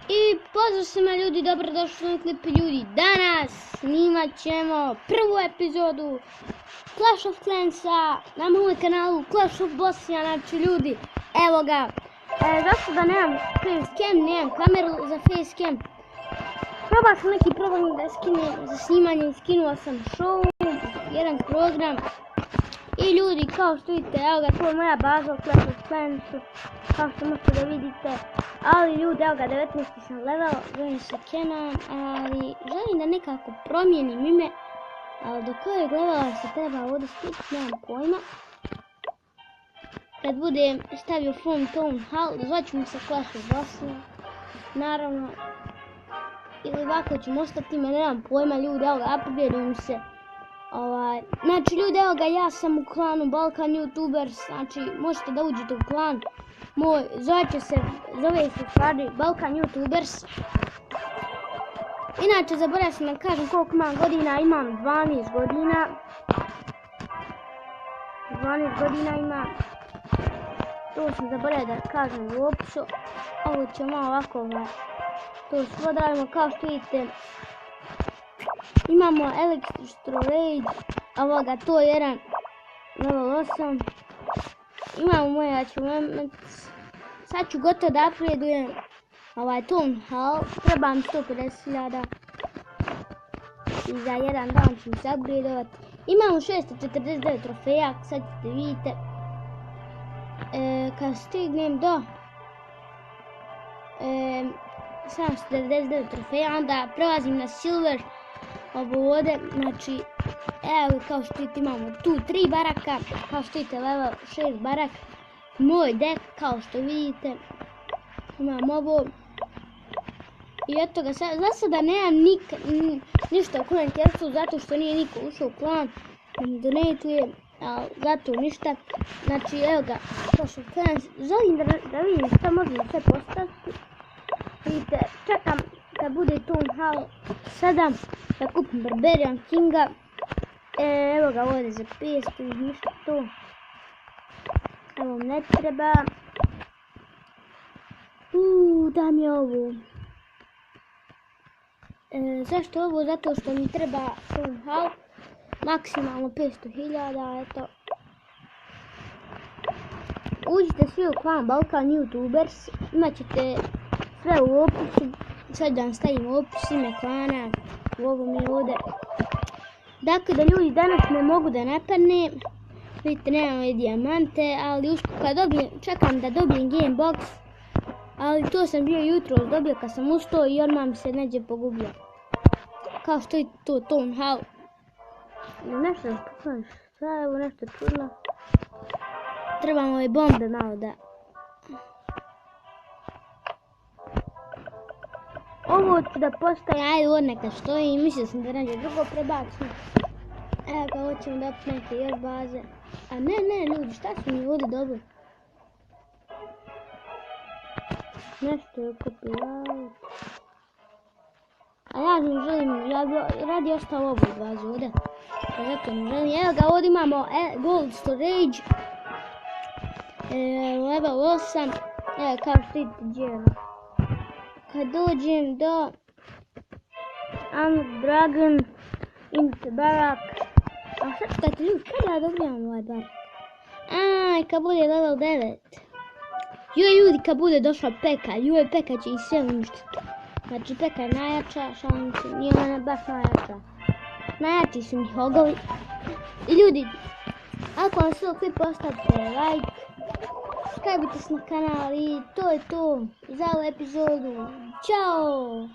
I pozdrav svima ljudi, dobrodošli na Klipi ljudi. Danas snimat ćemo prvu epizodu Clash of Clansa na mom kanalu Clash of Bosnia. Znači ljudi, evo ga. Zašto da nemam facecam, nemam kameru za facecam. Probao sam neki program da skinem za snimanje, skinuo sam show, jedan program. I ljudi, kao što vidite, evo ga, to je moja baza u Clash of Clansu, kao što možete da vidite. Ali ljudi, evo ga, 19. sam level, zovem se Kenan, ali želim da nekako promijenim ime. Ali do kojeg levela se treba ovdje spustiti, nemam pojma. Kad budem stavio From Town Hall, zvaću mi se Clash of Bosnia, naravno. Ili ovako ću ostati ime, nemam pojma ljudi, evo ga, upgradujem se. Znači ljudi, evo ga, ja sam u klanu Balkan YouTubers, znači možete da uđete u klan moj, zove se stvari Balkan YouTubers. Inače, zaboravio sam da kažem koliko imam godina, imam 12 godina. 12 godina imam, to sam zaboravio da kažem u opisu. Ovo ćemo malo ovako, to sve odradimo, kao što vidite. Imamo Electro Rage, evo ga, to je jedan level 8. Imamo moje achievements. Sad ću gotovo da upgradujem Town Hall, treba mi 150.000 i za jedan dan ću se upgradeovati. Imamo 649 trofeja, sad ćete vidite. Kad stignem do 799 trofeja, onda prelazim na Silver. Ovo ovdje, znači, evo kao što vidite imamo tu 3 baraka, kao što vidite level 6 barak, moj deck kao što vidite, imam ovo. I eto ga, za sada nemam ništa u Clan Kersu, zato što nije niko ušao u klan, da mi donatuje, ali zato ništa. Znači evo ga, Clash of Clans, želim da vidim šta možemo sve postaviti. Vidite, čekam kad bude Town Hall 7 da kupim Barbarian Kinga. Evo ga ovdje za 500 i ništa to. Evo ne treba. Da mi je ovo. Zašto ovo? Zato što mi treba Town Hall. Maksimalno 500.000, eto. Uđite svi u klan Balkan YouTubers. Imat ćete sve u opisu. Sad da vam stavim opis, ime klana, u ovom je ovdje. Dakle da ljudi danas ne mogu da napadne. Vidite, nemamo i dijamante, ali uskoro kad čekam da dobijem Gamebox. Ali to sam bio jutro dobio kad sam ustao i odmah mi se neđe pogubio. Kao što je to Town Hall. Nešto da pokažem šta je ovo, nešto čudno. Trebamo ove bombe malo da... Ovo ću da postavim, ajde ovo neka stoji, mislio sam da neđe drugo prebacim. Evo ga, ovo ćemo da neke još baze. A ne ljudi, šta su mi ovdje dobili? Nešto je copyright. A ja ne želim, ja bi radi ostao ovu bazu ovdje. Zato ne želim, evo ga, ovdje imamo Gold Storage. Level 8. Evo kao što vidite djelo. Kad dođem do Dragon into barak. A sad čekajte ljudi, kada ja dobijam ovaj barak? Kad bude level 9. Joj ljudi, kad bude došla Peka, Peka će i sve uništiti. Znači Peka je najjača, šalim se, nije ona baš najjača. Najjači su mi hogovi. I ljudi, ako vam se ovo klip ostavite like, subscribe se na kanal i to je to za ovu epizodu. Ćao!